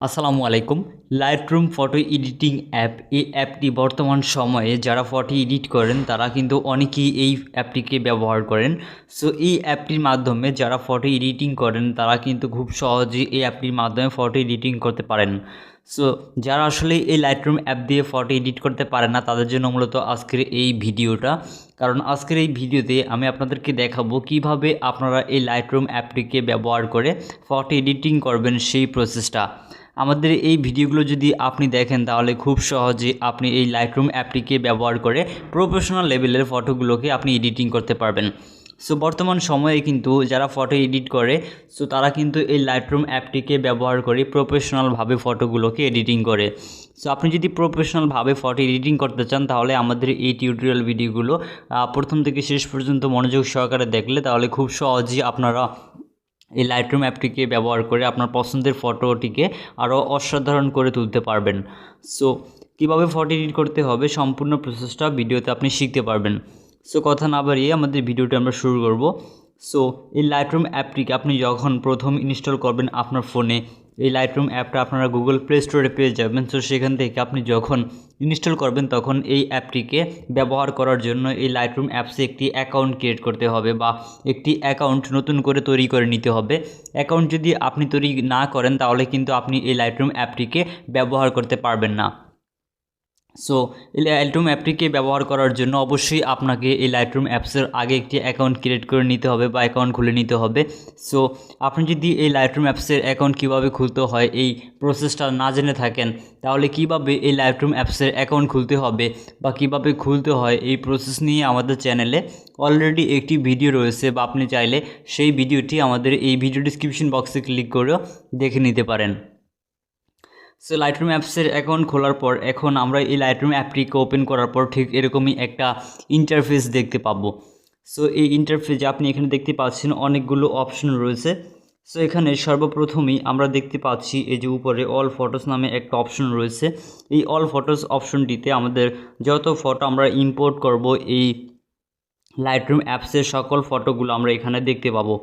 আসসালামু আলাইকুম। Lightroom photo editing app, এই অ্যাপটি বর্তমান সময়ে যারা ফটো এডিট করেন তারা কিন্তু অনেকেই এই অ্যাপটিকে ব্যবহার করেন। সো এই অ্যাপটির মাধ্যমে যারা ফটো এডিটিং করেন তারা কিন্তু খুব সহজেই এই অ্যাপটির মাধ্যমে ফটো এডিটিং করতে পারেন। সো যারা আসলে এই লাইটরুম অ্যাপ দিয়ে ফটো এডিট করতে পারে না তাদের জন্য মূলত আজকের এই ভিডিওটা। কারণ আজকের এই ভিডিওতে আমি আপনাদেরকে দেখাবো কিভাবে আপনারা এই লাইটরুম অ্যাপটিকে ব্যবহার করে ফটো এডিটিং করবেন সেই প্রসেসটা। আমাদের এই ভিডিওগুলো যদি আপনি দেখেন তাহলে খুব সহজে আপনি এই লাইটরুম অ্যাপটিকে ব্যবহার করে প্রফেশনাল লেভেলের ফটোগুলোকে আপনি এডিটিং করতে পারবেন। সো বর্তমান সময়ে কিন্তু যারা ফটো এডিট করে সো তারা কিন্তু এই লাইটরুম অ্যাপটিকে ব্যবহার করে প্রফেশনালভাবে ফটোগুলোকে এডিটিং করে। সো আপনি যদি প্রফেশনালভাবে ফটো এডিটিং করতে চান তাহলে আমাদের এই টিউটোরিয়াল ভিডিওগুলো প্রথম থেকে শেষ পর্যন্ত মনোযোগ সহকারে দেখলে তাহলে খুব সহজেই আপনারা এই লাইটরুম অ্যাপটিকে ব্যবহার করে আপনার পছন্দের ফটোটিকে আরও অসাধারণ করে তুলতে পারবেন। সো কীভাবে ফটো এডিট করতে হবে সম্পূর্ণ প্রসেসটা ভিডিওতে আপনি শিখতে পারবেন। সো কথা না বাড়িয়ে আমাদের ভিডিওটি আমরা শুরু করব। সো এই লাইটরুম অ্যাপটিকে আপনি যখন প্রথম ইনস্টল করবেন আপনার ফোনে, এই লাইটরুম অ্যাপটা আপনারা গুগল প্লে স্টোরে পেয়ে যাবেন। সো সেখান থেকে আপনি যখন ইনস্টল করবেন তখন এই অ্যাপটিকে ব্যবহার করার জন্য এই লাইটরুম অ্যাপসে একটি অ্যাকাউন্ট ক্রিয়েট করতে হবে বা একটি অ্যাকাউন্ট নতুন করে তৈরি করে নিতে হবে। অ্যাকাউন্ট যদি আপনি তৈরি না করেন তাহলে কিন্তু আপনি এই লাইটরুম অ্যাপটিকে ব্যবহার করতে পারবেন না। সো এই লাইটরুম অ্যাপটিকে ব্যবহার করার জন্য অবশ্যই আপনাকে এই লাইটরুম অ্যাপসের আগে একটি অ্যাকাউন্ট ক্রিয়েট করে নিতে হবে বা অ্যাকাউন্ট খুলে নিতে হবে। সো আপনি যদি এই লাইটরুম অ্যাপসের অ্যাকাউন্ট কীভাবে খুলতে হয় এই প্রসেসটা না জেনে থাকেন তাহলে কিভাবে এই লাইটরুম অ্যাপসের অ্যাকাউন্ট খুলতে হবে বা কিভাবে খুলতে হয় এই প্রসেস নিয়ে আমাদের চ্যানেলে অলরেডি একটি ভিডিও রয়েছে, বা আপনি চাইলে সেই ভিডিওটি আমাদের এই ভিডিও ডিসক্রিপশন বক্সে ক্লিক করেও দেখে নিতে পারেন। সো লাইটরুম অ্যাপসের অ্যাকাউন্ট খোলার পর এখন আমরা এই লাইটরুম অ্যাপটিকে ওপেন করার পর ঠিক এরকমই একটা ইন্টারফেস দেখতে পাবো। সো এই ইন্টারফেসে আপনি এখানে দেখতে পাচ্ছেন অনেকগুলো অপশন রয়েছে। সো এখানে সর্বপ্রথমেই আমরা দেখতে পাচ্ছি এই যে উপরে অল ফটোস নামে একটা অপশন রয়েছে। এই অল ফটোস অপশনটিতে আমাদের যত ফটো আমরা ইম্পোর্ট করব এই লাইটরুম অ্যাপসের সকল ফটোগুলো আমরা এখানে দেখতে পাবো।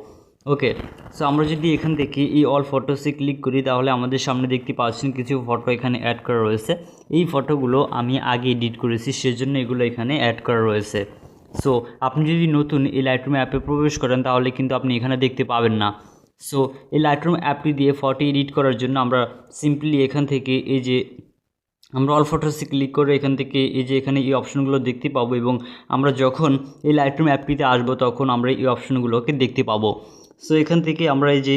ওকে, সো আমরা যদি এখান থেকে এই অল ফটোসে ক্লিক করি তাহলে আমাদের সামনে দেখতে পাচ্ছেন কিছু ফটো এখানে অ্যাড করা রয়েছে। এই ফটোগুলো আমি আগে এডিট করেছি সেজন্য এগুলো এখানে অ্যাড করা রয়েছে। সো আপনি যদি নতুন এই লাইটরুম অ্যাপে প্রবেশ করেন তাহলে কিন্তু আপনি এখানে দেখতে পাবেন না। সো এই লাইটরুম অ্যাপটি দিয়ে ফটো এডিট করার জন্য আমরা সিম্পলি এখান থেকে এই যে আমরা অল ফটোসে ক্লিক করে এখান থেকে এই যে এখানে এই অপশনগুলো দেখতে পাবো, এবং আমরা যখন এই লাইটরুম অ্যাপটিতে আসবো তখন আমরা এই অপশনগুলোকে দেখতে পাবো। সো এখান থেকে আমরা এই যে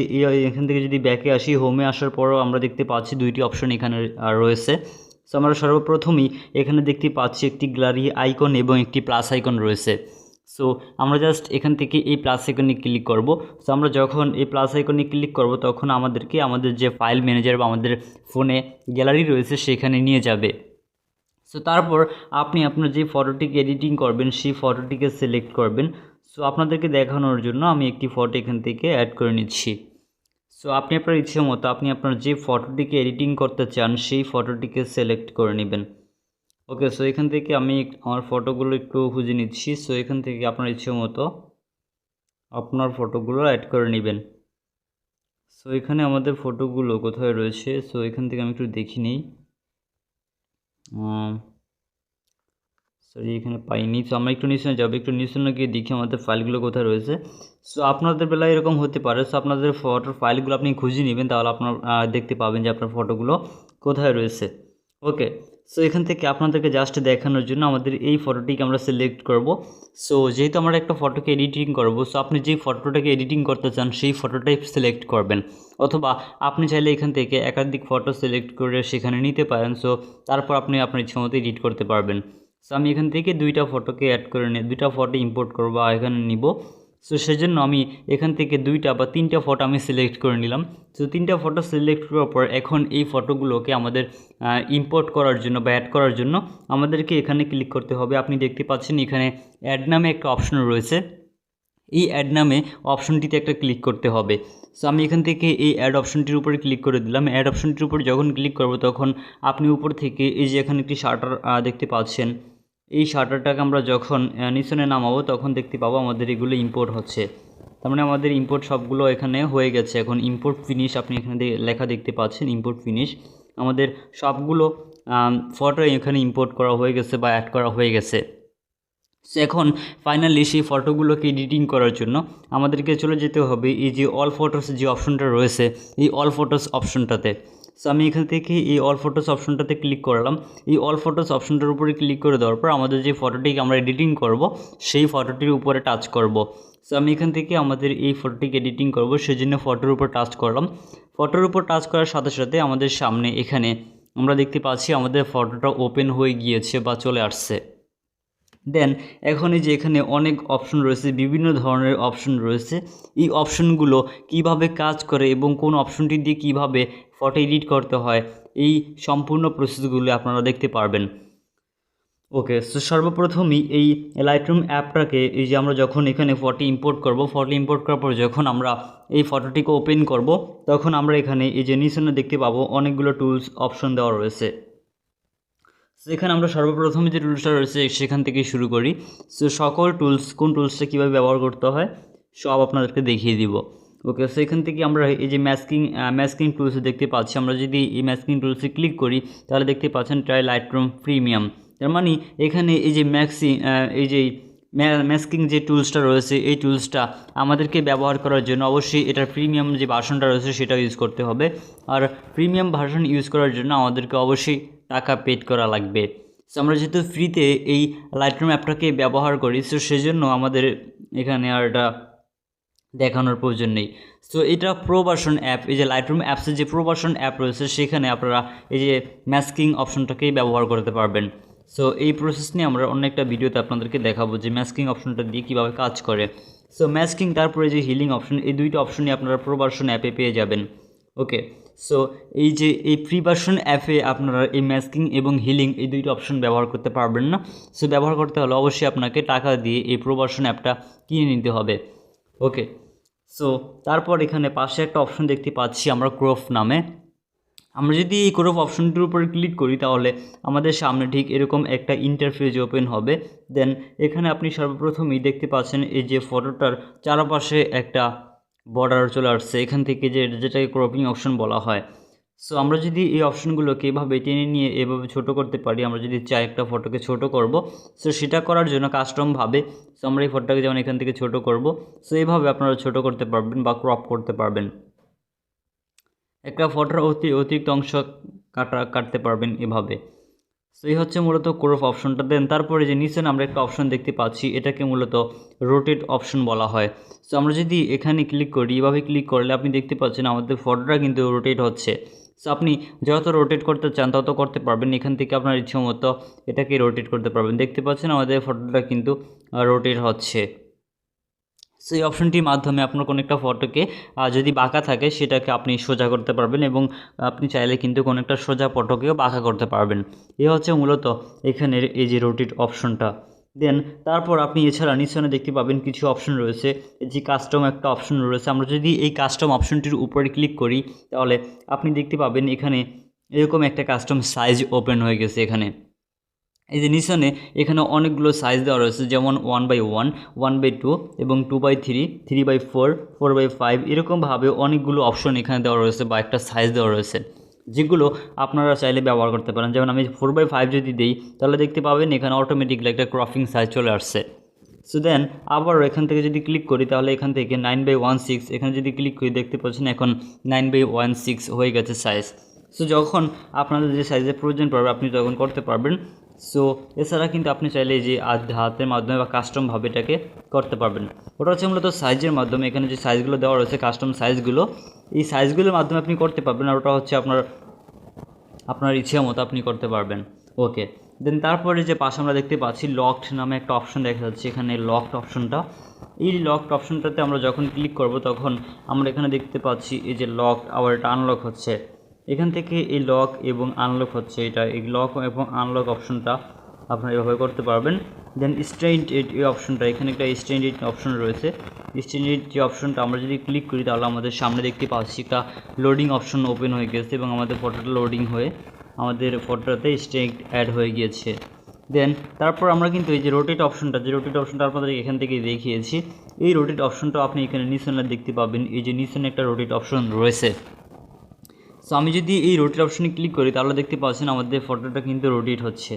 এখান থেকে যদি ব্যাকে আসি, হোমে আসার পরও আমরা দেখতে পাচ্ছি দুইটি অপশন এখানে রয়েছে। সো আমরা সর্বপ্রথমেই এখানে দেখতে পাচ্ছি একটি গ্যালারি আইকন এবং একটি প্লাস আইকন রয়েছে। সো আমরা জাস্ট এখান থেকে এই প্লাস আইকনে ক্লিক করব। সো আমরা যখন এই প্লাস আইকনে ক্লিক করব তখন আমাদেরকে আমাদের যে ফাইল ম্যানেজার বা আমাদের ফোনে গ্যালারি রয়েছে সেখানে নিয়ে যাবে। সো তারপর আপনি আপনার যে ফটোটিকে এডিটিং করবেন সেই ফটোটিকে সিলেক্ট করবেন। সো আপনাদেরকে দেখানোর জন্য আমি একটি ফটো এখান থেকে অ্যাড করে নিচ্ছি। সো আপনি আপনার ইচ্ছে মতো আপনি আপনার যে ফটোটিকে এডিটিং করতে চান সেই ফটোটিকে সিলেক্ট করে নেবেন। ওকে, সো এখান থেকে আমি আমার ফটোগুলো একটু খুঁজে নিচ্ছি। সো এখান থেকে আপনার ইচ্ছে মতো আপনার ফটোগুলো অ্যাড করে নেবেন। সো এখানে আমাদের ফটোগুলো কোথায় রয়েছে, সো এখান থেকে আমি একটু দেখি নিই। সরি, এখানে পাইনি। সো আমরা একটু নিচে যাবো, একটু নিচে গিয়ে দেখি আমাদের ফাইলগুলো কোথায় রয়েছে। সো আপনাদের বেলায় এরকম হতে পারে। সো আপনাদের ফটোর ফাইলগুলো আপনি খুঁজে নেবেন তাহলে আপনার দেখতে পাবেন যে আপনার ফটোগুলো কোথায় রয়েছে। ওকে, সো এখান থেকে আপনাদেরকে জাস্ট দেখানোর জন্য আমাদের এই ফটোটিকে আমরা সিলেক্ট করব। সো যেহেতু আমরা একটা ফটোকে এডিটিং করব, সো আপনি যেই ফটোটাকে এডিটিং করতে চান সেই ফটোটাই সিলেক্ট করবেন, অথবা আপনি চাইলে এখান থেকে একাধিক ফটো সিলেক্ট করে সেখানে নিতে পারেন। সো তারপর আপনি আপনার ইচ্ছা মতো এডিট করতে পারবেন। সো আমি এখান থেকে দুইটা ফটোকে অ্যাড করে দুইটা ফটো ইম্পোর্ট করব বা এখানে নিব। সো সেজন্য আমি এখান থেকে দুইটা বা তিনটা ফটো আমি সিলেক্ট করে নিলাম। সো তিনটা ফটো সিলেক্ট করার পর এখন এই ফটোগুলোকে আমাদের ইম্পোর্ট করার জন্য বা অ্যাড করার জন্য আমাদেরকে এখানে ক্লিক করতে হবে। আপনি দেখতে পাচ্ছেন এখানে অ্যাড নামে একটা অপশন রয়েছে। এই অ্যাড নামে অপশনটিতে একটা ক্লিক করতে হবে। সো আমি এখান থেকে এই অ্যাড অপশনটির উপরে ক্লিক করে দিলাম। অ্যাড অপশনটির উপর যখন ক্লিক করব তখন আপনি উপর থেকে এই যে এখানে একটি শাটার দেখতে পাচ্ছেন, এই শাটারটাকে আমরা যখন নিচনে নামাবো তখন দেখতে পাবো আমাদের এগুলো ইম্পোর্ট হচ্ছে। তার মানে আমাদের ইম্পোর্ট সবগুলো এখানে হয়ে গেছে। এখন ইম্পোর্ট ফিনিশ আপনি এখানে লেখা দেখতে পাচ্ছেন, ইম্পোর্ট ফিনিশ আমাদের সবগুলো ফটো এখানে ইম্পোর্ট করা হয়ে গেছে বা অ্যাড করা হয়ে গেছে। সো এখন ফাইনালি সেই ফটোগুলোকে এডিটিং করার জন্য আমাদেরকে চলে যেতে হবে এই যে অল ফটোস যে অপশনটা রয়েছে এই অল ফটোস অপশনটাতে। সো আমি এখান থেকে এই অল ফটোস অপশনটাতে ক্লিক করলাম। এই অল ফটোস অপশনটার উপরে ক্লিক করে দেওয়ার পর আমাদের যে ফটোটিকে আমরা এডিটিং করব সেই ফটোটির উপরে টাচ করব। সো আমি এখান থেকে আমাদের এই ফটোটিকে এডিটিং করব, সেজন্য ফটোর উপর টাচ করলাম। ফটোর উপর টাচ করার সাথে সাথে আমাদের সামনে এখানে আমরা দেখতে পাচ্ছি আমাদের ফটোটা ওপেন হয়ে গিয়েছে বা চলে আসছে। দেন এখন এই যে এখানে অনেক অপশন রয়েছে, বিভিন্ন ধরনের অপশন রয়েছে। এই অপশনগুলো কিভাবে কাজ করে এবং কোন অপশনটি দিয়ে কিভাবে ফটো এডিট করতে হয় এই সম্পূর্ণ প্রসেসগুলো আপনারা দেখতে পারবেন। ওকে, সো সর্বপ্রথমই এই লাইটরুম অ্যাপটাকে এই যে আমরা যখন এখানে ফটো ইম্পোর্ট করব, ফটো ইম্পোর্ট করার পর যখন আমরা এই ফটোটিকে ওপেন করব তখন আমরা এখানে এই যে নিচে দেখতে পাবো অনেকগুলো টুলস অপশন দেওয়া রয়েছে। সেখানে আমরা সর্বপ্রথমে যে টুলসটা রয়েছে সেখান থেকে শুরু করি। সো সকল টুলস কোন টুলসটা কীভাবে ব্যবহার করতে হয় সব আপনাদেরকে দেখিয়ে দিব। ওকে, সো এখান থেকে আমরা এই যে ম্যাস্কিং টুলস দেখতে পাচ্ছি। আমরা যদি এই ম্যাস্কিং টুলসে ক্লিক করি তাহলে দেখতে পাচ্ছেন ট্রাই লাইটরুম প্রিমিয়াম। তার মানে এখানে এই যে এই যে ম্যাস্কিং যে টুলসটা রয়েছে এই টুলসটা আমাদেরকে ব্যবহার করার জন্য অবশ্যই এটার প্রিমিয়াম যে ভার্সনটা রয়েছে সেটা ইউজ করতে হবে। আর প্রিমিয়াম ভার্সন ইউজ করার জন্য আমাদেরকে অবশ্যই টাকা পেড করা লাগবে। সো আমরা যেহেতু ফ্রিতে এই লাইটরুম অ্যাপটাকে ব্যবহার করি সো সেজন্য আমাদের এখানে আর এটা দেখানোর প্রয়োজন নেই। সো এটা প্রো ভার্সন অ্যাপ, এই যে লাইটরুম অ্যাপসের যে প্রো ভার্সন অ্যাপ রয়েছে সেখানে আপনারা এই যে ম্যাস্কিং অপশনটাকেই ব্যবহার করতে পারবেন। সো এই প্রসেস নিয়ে আমরা অন্য একটা ভিডিওতে আপনাদেরকে দেখাবো যে ম্যাস্কিং অপশনটা দিয়ে কীভাবে কাজ করে। সো ম্যাস্কিং তারপরে যে হিলিং অপশন, এই দুইটা অপশনই আপনারা প্রো ভার্সন অ্যাপে পেয়ে যাবেন। ওকে, সো এই যে এই ফ্রি ভার্সন অ্যাপে আপনারা এই ম্যাস্কিং এবং হিলিং এই দুইটা অপশন ব্যবহার করতে পারবেন না। সো ব্যবহার করতে হলে অবশ্যই আপনাকে টাকা দিয়ে এই প্রো ভার্সন অ্যাপটা কিনে নিতে হবে। ওকে, সো তারপর এখানে পাশে একটা অপশন দেখতে পাচ্ছি আমরা ক্রপ নামে। আমরা যদি এই ক্রপ অপশনটির উপরে ক্লিক করি তাহলে আমাদের সামনে ঠিক এরকম একটা ইন্টারফেস ওপেন হবে। দেন এখানে আপনি সর্বপ্রথমই দেখতে পাচ্ছেন এই যে ফটোটার চারপাশে একটা বর্ডার চলে আসছে, এখান থেকে যেটাকে ক্রপিং অপশন বলা হয়। সো আমরা যদি এই অপশনগুলোকে এভাবে টেনে নিয়ে এভাবে ছোট করতে পারি, আমরা যদি চাই একটা ফটোকে ছোট করব সো সেটা করার জন্য কাস্টমভাবে সো আমরা এই ফটোটাকে যেমন এখান থেকে ছোট করব সো এইভাবে আপনারা ছোট করতে পারবেন বা ক্রপ করতে পারবেন। একটা ফটোর অতিরিক্ত অংশ কাটতে পারবেন এভাবে। সো এই হচ্ছে মূলত ক্রপ অপশনটা। দেন তারপরে যে নিচে আমরা একটা অপশন দেখতে পাচ্ছি এটাকে মূলত রোটেট অপশন বলা হয়। সো আমরা যদি এখানে ক্লিক করি, এভাবে ক্লিক করলে আপনি দেখতে পাচ্ছেন আমাদের ফটোটা কিন্তু রোটেট হচ্ছে। সো আপনি যত রোটেট করতে চান তত করতে পারবেন, এখান থেকে আপনার ইচ্ছে মতো এটাকে রোটেট করতে পারবেন। দেখতে পাচ্ছেন আমাদের ফটোটা কিন্তু রোটেট হচ্ছে। সো এই অপশনটির মাধ্যমে আপনার কোনো একটা ফটোকে যদি বাঁকা থাকে সেটাকে আপনি সোজা করতে পারবেন এবং আপনি চাইলে কিন্তু কোনো একটা সোজা ফটোকেও বাঁকা করতে পারবেন। এ হচ্ছে মূলত এখানের এই যে রোটেট অপশনটা। দেন তারপর আপনি এছাড়া নিচনে দেখতে পাবেন কিছু অপশন রয়েছে, যে কাস্টম একটা অপশন রয়েছে। আমরা যদি এই কাস্টম অপশনটির উপরে ক্লিক করি তাহলে আপনি দেখতে পাবেন এখানে এরকম একটা কাস্টম সাইজ ওপেন হয়ে গেছে। এখানে এই যে নিচনে এখানে অনেকগুলো সাইজ দেওয়া রয়েছে, যেমন 1/1, 1/2 এবং 2/3, 3/4, 4/5 এরকমভাবে অনেকগুলো অপশন এখানে দেওয়া রয়েছে বা একটা সাইজ দেওয়া রয়েছে যেগুলো আপনারা চাইলে ব্যবহার করতে পারেন। যেমন আমি 4/5 যদি দিই তাহলে দেখতে পাবেন এখানে অটোমেটিকলি একটা ক্রপিং সাইজ চলে আসছে। সো দেন আবার এখান থেকে যদি ক্লিক করি তাহলে এখান থেকে 9/16 এখানে যদি ক্লিক করি দেখতে পাচ্ছেন এখন 9/16 হয়ে গেছে সাইজ। সো যখন আপনাদের যে সাইজের প্রয়োজন পড়বে আপনি তখন করতে পারবেন। সো এছাড়া কিন্তু আপনি চাইলে যে হাতের মাধ্যমে বা কাস্টমভাবে এটাকে করতে পারবেন। ওটা হচ্ছে মূলত সাইজের মাধ্যমে। এখানে যে সাইজগুলো দেওয়া রয়েছে কাস্টম সাইজগুলো, এই সাইজগুলোর মাধ্যমে আপনি করতে পারবেন। আর ওটা হচ্ছে আপনার ইচ্ছে মতো আপনি করতে পারবেন। ওকে, দেন তারপরে যে পাশে আমরা দেখতে পাচ্ছি লকড নামে একটা অপশন দেখা যাচ্ছে। এখানে লকড অপশনটা, এই লকড অপশনটাতে আমরা যখন ক্লিক করব তখন আমরা এখানে দেখতে পাচ্ছি এই যে লক আবার এটা আনলক হচ্ছে। এখান থেকে এই লক এবং আনলক হচ্ছে, এটা এই লক এবং আনলক অপশনটা আপনারা এভাবে করতে পারবেন। দেন স্ট্রেইট এই অপশনটা, এখানে একটা স্ট্রেইট অপশন রয়েছে। স্ট্রেইট যে অপশনটা আমরা যদি ক্লিক করি তাহলে আমাদের সামনে দেখতে পাচ্ছি একটা লোডিং অপশন ওপেন হয়ে গেছে এবং আমাদের ফটোটা লোডিং হয়ে আমাদের ফটোটাতে স্ট্রেইট অ্যাড হয়ে গিয়েছে। দেন তারপর আমরা কিন্তু এই যে রোটেট অপশনটা আপনাদের এখান থেকে দেখিয়েছি, এই রোটেট অপশনটা আপনি এখানে নিচনে দেখতে পাবেন, এই যে নিচনে একটা রোটেট অপশন রয়েছে। সো আমি যদি এই রোটেট অপশনে ক্লিক করি তাহলে দেখতে পাচ্ছেন আমাদের ফটোটা কিন্তু রোটেট হচ্ছে।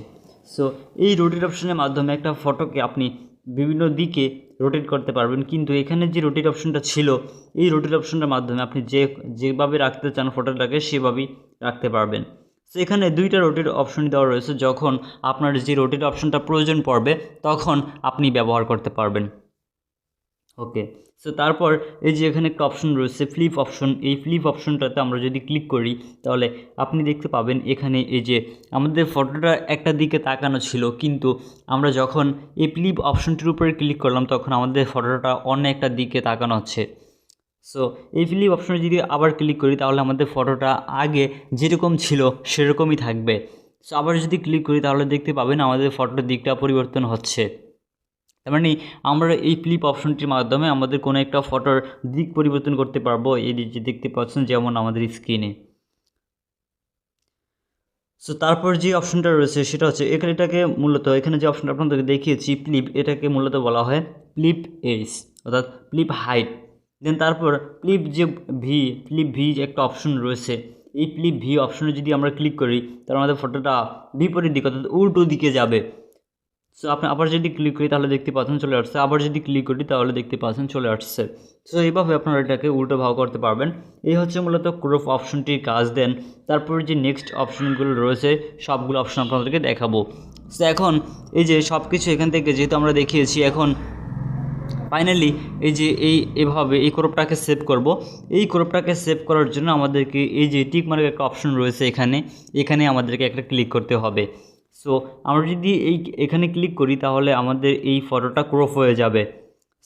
সো এই রোটেট অপশনের মাধ্যমে একটা ফটোকে আপনি বিভিন্ন দিকে রোটেট করতে পারবেন, কিন্তু এখানে যে রোটেট অপশনটা ছিল, এই রোটেট অপশনটার মাধ্যমে আপনি যেভাবে রাখতে চান ফটোটাকে সেভাবেই রাখতে পারবেন। সো এখানে দুইটা রোটেট অপশন দেওয়া রয়েছে, যখন আপনার যে রোটেট অপশনটা প্রয়োজন পড়বে তখন আপনি ব্যবহার করতে পারবেন। ওকে, সো তারপর এই যে এখানে একটা অপশন রয়েছে ফ্লিপ অপশন, এই ফ্লিপ অপশনটাতে আমরা যদি ক্লিক করি তাহলে আপনি দেখতে পাবেন এখানে এই যে আমাদের ফটোটা একটা দিকে তাকানো ছিল, কিন্তু আমরা যখন এই ফ্লিপ অপশনটির উপরে ক্লিক করলাম তখন আমাদের ফটোটা অন্য একটা দিকে তাকানো হচ্ছে। সো এই ফ্লিপ অপশনে যদি আবার ক্লিক করি তাহলে আমাদের ফটোটা আগে যেরকম ছিল সেরকমই থাকবে। সো আবার যদি ক্লিক করি তাহলে দেখতে পাবেন আমাদের ফটোর দিকটা পরিবর্তন হচ্ছে। তার মানে আমরা এই ফ্লিপ অপশনটির মাধ্যমে আমাদের কোনো একটা ফটোর দিক পরিবর্তন করতে পারবো, এই যে দেখতে পাচ্ছেন যেমন আমাদের স্ক্রিনে। সো তারপর যে অপশনটা রয়েছে সেটা হচ্ছে এটাকে মূলত এখানে যে অপশনটা আপনাদেরকে দেখিয়েছি ফ্লিপ, এটাকে মূলত বলা হয় ফ্লিপ এজ অর্থাৎ ফ্লিপ হাইট। দেন তারপর ফ্লিপ ভি একটা অপশন রয়েছে, এই ফ্লিপ ভি অপশনে যদি আমরা ক্লিক করি তাহলে আমাদের ফটোটা বিপরীত দিকে অর্থাৎ উল্টো দিকে যাবে। সো আপনি আবার যদি ক্লিক করি তাহলে দেখতে পাচ্ছেন চলে আসছে, আবার যদি ক্লিক করি তাহলে দেখতে পাচ্ছেন চলে আসছে। সো এইভাবে আপনারা এটাকে উল্টো ভাগ করতে পারবেন। এই হচ্ছে মূলত ক্রপ অপশনটির কাজ। দেন তারপর যে নেক্সট অপশনগুলো রয়েছে সবগুলো অপশন আপনাদেরকে দেখাবো। সো এখন এই যে সব কিছু এখান থেকে যেহেতু আমরা দেখিয়েছি, এখন ফাইনালি এই যে এভাবে এই ক্রপটাকে সেভ করব। এই ক্রপটাকে সেভ করার জন্য আমাদেরকে এই যে টিক মার্কের একটা অপশন রয়েছে এখানে আমাদেরকে একটা ক্লিক করতে হবে। সো আমরা যদি এখানে ক্লিক করি তাহলে আমাদের এই ফটোটা ক্রপ হয়ে যাবে।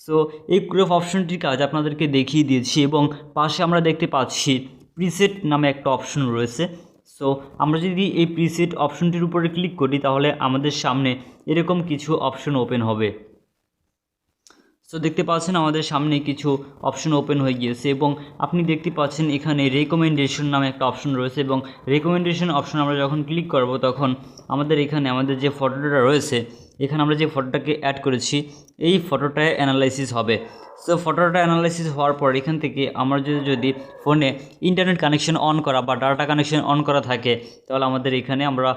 সো এই ক্রপ অপশনটির কাজ আপনাদেরকে দেখিয়ে দিয়েছি, এবং পাশে আমরা দেখতে পাচ্ছি প্রিসেট নামে একটা অপশন রয়েছে। সো আমরা যদি এই প্রিসেট অপশনটির উপরে ক্লিক করি তাহলে আমাদের সামনে এরকম কিছু অপশন ওপেন হবে। সো দেখতে পাচ্ছেন আমাদের সামনে কিছু অপশন ওপেন হয়ে গিয়েছে, এবং আপনি দেখতে পাচ্ছেন এখানে রেকমেন্ডেশন নামে একটা অপশন রয়েছে, এবং রেকমেন্ডেশন অপশন আমরা যখন ক্লিক করব তখন আমাদের এখানে আমাদের যে ফটোটা রয়েছে, এখানে আমরা যে ফটোটাকে অ্যাড করেছি এই ফটোটায় অ্যানালাইসিস হবে। সো ফটোটা অ্যানালাইসিস হওয়ার পর এখান থেকে আমরা যদি ফোনে ইন্টারনেট কানেকশন অন করা বা ডাটা কানেকশন অন করা থাকে তাহলে আমাদের এখানে আমরা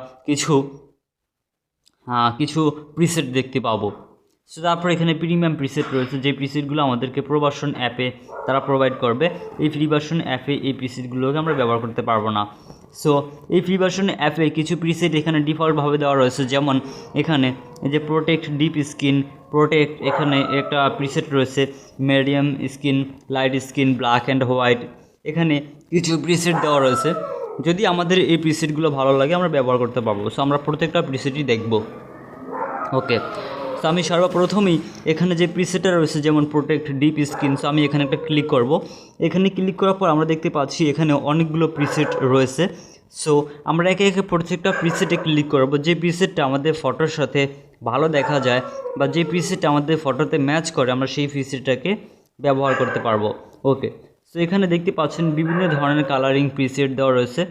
কিছু প্রিসেট দেখতে পাবো। সো তারপর এখানে প্রিমিয়াম প্রিসেট রয়েছে, যে প্রিসেটগুলো আমাদেরকে প্রবাসন অ্যাপে তারা প্রোভাইড করবে। এই ফ্রি ভার্সন অ্যাপে এই প্রিসেটগুলোকে আমরা ব্যবহার করতে পারবো না। সো এই ফ্রি ভার্সন অ্যাপে কিছু প্রিসেট এখানে ডিফল্টভাবে দেওয়া রয়েছে, যেমন এখানে এই যে প্রোটেক্ট ডিপ স্কিন প্রোটেক্ট, এখানে একটা প্রিসেট রয়েছে medium skin, light skin, black and white, এখানে কিছু প্রিসেট দেওয়া রয়েছে। যদি আমাদের এই প্রিসেটগুলো ভালো লাগে আমরা ব্যবহার করতে পারবো। সো আমরা প্রত্যেকটা প্রিসেটই দেখব। ওকে, তো আমি সর্বপ্রথমেই এখানে যে প্রিসেটটা রয়েছে যেমন প্রোটেক্ট ডিপ স্কিন, সো আমি এখানে একটা ক্লিক করব। এখানে ক্লিক করার পর আমরা দেখতে পাচ্ছি এখানে অনেকগুলো প্রিসেট রয়েছে। সো আমরা একে একে প্রত্যেকটা প্রিসেটে ক্লিক করব, যে প্রিসেটটা আমাদের ফটোর সাথে ভালো দেখা যায় বা যে প্রিসেটটা আমাদের ফটোতে ম্যাচ করে আমরা সেই প্রিসেটটাকে ব্যবহার করতে পারবো। ওকে, সো এখানে দেখতে পাচ্ছেন বিভিন্ন ধরনের কালারিং প্রিসেট দেওয়া রয়েছে।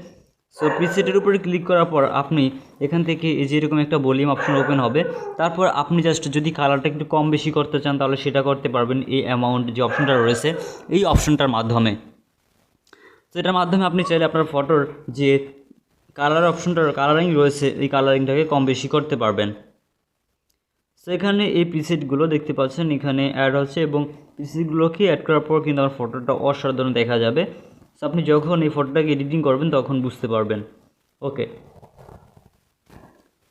সো প্রিসেটের উপরে ক্লিক করার পর আপনি এখান থেকে এই যে এরকম একটা ভলিউম অপশন ওপেন হবে। তারপর আপনি জাস্ট যদি কালারটা একটু কম বেশি করতে চান তাহলে সেটা করতে পারবেন এই অ্যামাউন্ট যে অপশনটা রয়েছে এই অপশনটার মাধ্যমে। তো এটার মাধ্যমে আপনি চাইলে আপনার ফটোর যে কালারিং রয়েছে এই কালারিংটাকে কম বেশি করতে পারবেন। সো এখানে এই প্রিসেটগুলো দেখতে পাচ্ছেন এখানে অ্যাড হচ্ছে, এবং প্রিসেটগুলোকে অ্যাড করার পর কিন্তু আমার ফটোটা অসাধারণ দেখা যাবে। সো আপনি যখন এই ফটোটাকে এডিটিং করবেন তখন বুঝতে পারবেন। ওকে,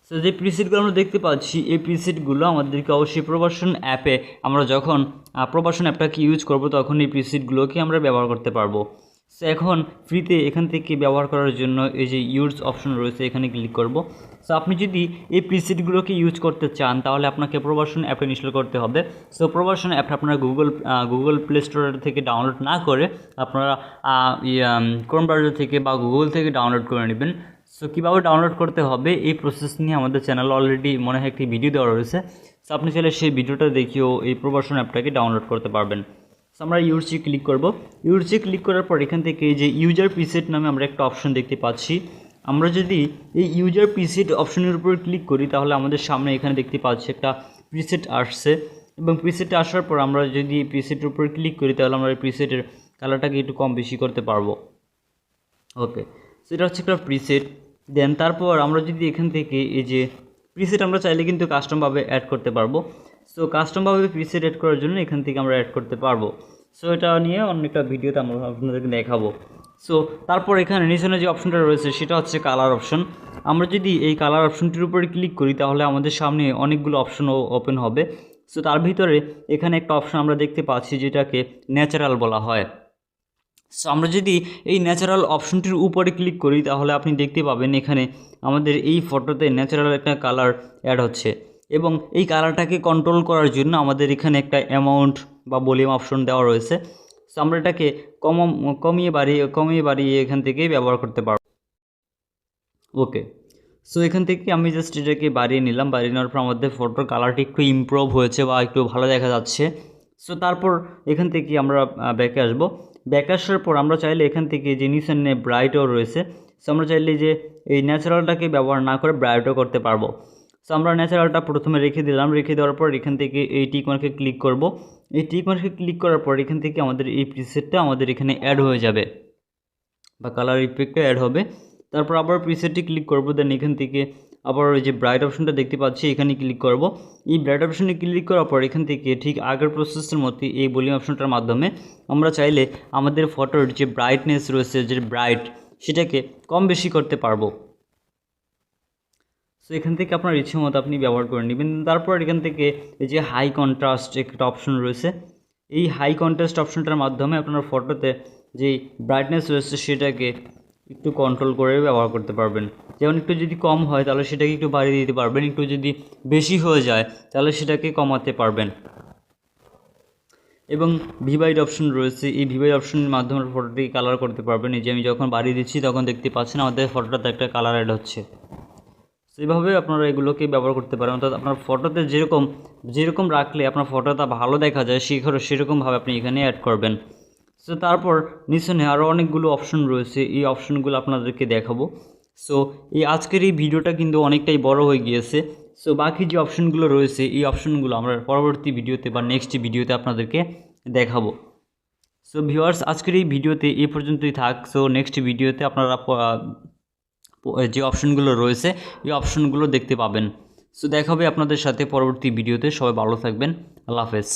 সো যে প্রিসেটগুলো আমরা দেখতে পাচ্ছি এই প্রিসেটগুলো আমাদেরকে অবশ্যই প্রবাসন অ্যাপে আমরা যখন প্রবাসন অ্যাপটাকে ইউজ করব তখন এই প্রিসেটগুলোকে আমরা ব্যবহার করতে পারবো। সো এখন ফ্রিতে এখান থেকে ব্যবহার করার জন্য এই যে ইউজ অপশন রয়েছে এখানে ক্লিক করব। সো আপনি যদি এই প্রিসেটগুলোকে ইউজ করতে চান তাহলে আপনাকে প্রবাসন অ্যাপে ইনস্টল করতে হবে। সো প্রবাসন অ্যাপটা আপনারা গুগল প্লে স্টোর থেকে ডাউনলোড না করে আপনারা ক্রোম ব্রাউজার থেকে বা গুগল থেকে ডাউনলোড করে নেবেন। সো কীভাবে ডাউনলোড করতে হবে এই প্রসেস নিয়ে আমাদের চ্যানেল অলরেডি মনে হয় একটি ভিডিও দেওয়া রয়েছে। সো আপনি চাইলে সেই ভিডিওটা দেখিয়েও এই প্রবাসন অ্যাপটাকে ডাউনলোড করতে পারবেন। সো আমরা ইউজে ক্লিক করব। ইউজে ক্লিক করার পর এখান থেকে এই যে ইউজার প্রিসেট নামে আমরা একটা অপশন দেখতে পাচ্ছি, আমরা যদি এই ইউজার প্রিসেট অপশনের উপর ক্লিক করি তাহলে আমাদের সামনে এখানে দেখতে পাচ্ছি একটা প্রিসেট আসছে, এবং প্রিসেটে আসার পর আমরা যদি প্রিসেটের উপর ক্লিক করি তাহলে আমরা এই প্রিসেটের কালারটাকে একটু কম বেশি করতে পারবো। ওকে, সেটা হচ্ছে একটা প্রিসেট। দেন তারপর আমরা যদি এখান থেকে এই যে প্রিসেট আমরা চাইলে কিন্তু কাস্টমভাবে অ্যাড করতে পারবো। সো কাস্টমভাবে প্রিসেট অ্যাড করার জন্য এখান থেকে আমরা অ্যাড করতে পারবো। সো এটা নিয়ে অন্য একটা ভিডিওতে আমরা আপনাদেরকে দেখাবো। সো তারপর এখানে নিচনে যে অপশনটা রয়েছে সেটা হচ্ছে কালার অপশন। আমরা যদি এই কালার অপশনটির উপরে ক্লিক করি তাহলে আমাদের সামনে অনেকগুলো অপশন ওপেন হবে। সো তার ভিতরে এখানে একটা অপশন আমরা দেখতে পাচ্ছি যেটাকে ন্যাচারাল বলা হয়। সো আমরা যদি এই ন্যাচারাল অপশনটির উপরে ক্লিক করি তাহলে আপনি দেখতে পাবেন এখানে আমাদের এই ফটোতে ন্যাচারাল একটা কালার অ্যাড হচ্ছে, এবং এই কালারটাকে কন্ট্রোল করার জন্য আমাদের এখানে একটা অ্যামাউন্ট বা ভলিউম অপশন দেওয়া রয়েছে। সো আমরা এটাকে কমিয়ে বাড়িয়ে এখান থেকে ব্যবহার করতে পারব। ওকে, সো এখান থেকে আমি জাস্ট এটাকে বাড়িয়ে নিলাম। বাড়িয়ে নেওয়ার পর আমাদের ফটোর কালারটি একটু ইমপ্রুভ হয়েছে বা একটু ভালো দেখা যাচ্ছে। সো তারপর এখান থেকে আমরা ব্যাকে আসবো। ব্যাকে আসার পর আমরা চাইলে এখান থেকে যে নিচে ব্রাইটও রয়েছে, সো আমরা চাইলে যে এই ন্যাচারালটাকে ব্যবহার না করে ব্রাইটও করতে পারবো। সো আমরা ন্যাচারালটা প্রথমে রেখে দিলাম। রেখে দেওয়ার পর এখান থেকে এই টিক মার্কে ক্লিক করব। এই টিক মার্কে ক্লিক করার পর এখান থেকে আমাদের এই প্রিসেটটা আমাদের এখানে অ্যাড হয়ে যাবে বা কালার ইফেক্টটা অ্যাড হবে। তারপর আবার প্রিসেটটি ক্লিক করব। দেন এখান থেকে আবার ওই যে ব্রাইট অপশনটা দেখতে পাচ্ছি এখানে ক্লিক করব। এই ব্রাইট অপশনে ক্লিক করার পর এখান থেকে ঠিক আগের প্রসেসের মতো এই ভলিউম অপশনটার মাধ্যমে আমরা চাইলে আমাদের ফটোর যে ব্রাইটনেস রয়েছে, যে ব্রাইট, সেটাকে কম বেশি করতে পারবো। সো এখান থেকে আপনার ইচ্ছে মতো আপনি ব্যবহার করে নেবেন। তারপর এখান থেকে এই যে হাই কন্ট্রাস্ট একটা অপশন রয়েছে, এই হাই কন্ট্রাস্ট অপশনটার মাধ্যমে আপনার ফটোতে যে ব্রাইটনেস রয়েছে সেটাকে একটু কন্ট্রোল করে ব্যবহার করতে পারবেন। যেমন একটু যদি কম হয় তাহলে সেটাকে একটু বাড়িয়ে দিতে পারবেন, একটু যদি বেশি হয়ে যায় তাহলে সেটাকে কমাতে পারবেন। এবং ভিভাইড অপশন রয়েছে, এই ভিভাইড অপশনের মাধ্যমে ফটোটি কালার করতে পারবেন। এই যে আমি যখন বাড়িয়ে দিচ্ছি তখন দেখতে পাচ্ছেন আমাদের ফটোটাতে একটা কালার অ্যাড হচ্ছে। সেইভাবে আপনারা এগুলোকে ব্যবহার করতে পারেন। অর্থাৎ আপনার ফটোতে যেরকম রাখলে আপনার ফটোটা ভালো দেখা যায় সেরকমভাবে আপনি এখানে অ্যাড করবেন। সো তারপর নিচনে আরও অনেকগুলো অপশন রয়েছে, এই অপশনগুলো আপনাদেরকে দেখাবো। সো আজকের এই ভিডিওটা কিন্তু অনেকটাই বড় হয়ে গিয়েছে। সো বাকি যে অপশনগুলো রয়েছে এই অপশনগুলো আমরা পরবর্তী ভিডিওতে বা নেক্সট ভিডিওতে আপনাদেরকে দেখাবো। সো ভিউয়ার্স, আজকের এই ভিডিওতে এই পর্যন্তই থাক। সো নেক্সট ভিডিওতে আপনারা যে অপশনগুলো রয়েছে এই অপশনগুলো দেখতে পাবেন। সো দেখা হবে আপনাদের সাথে পরবর্তী ভিডিওতে। সবাই ভালো থাকবেন। আল্লাহ হাফেজ।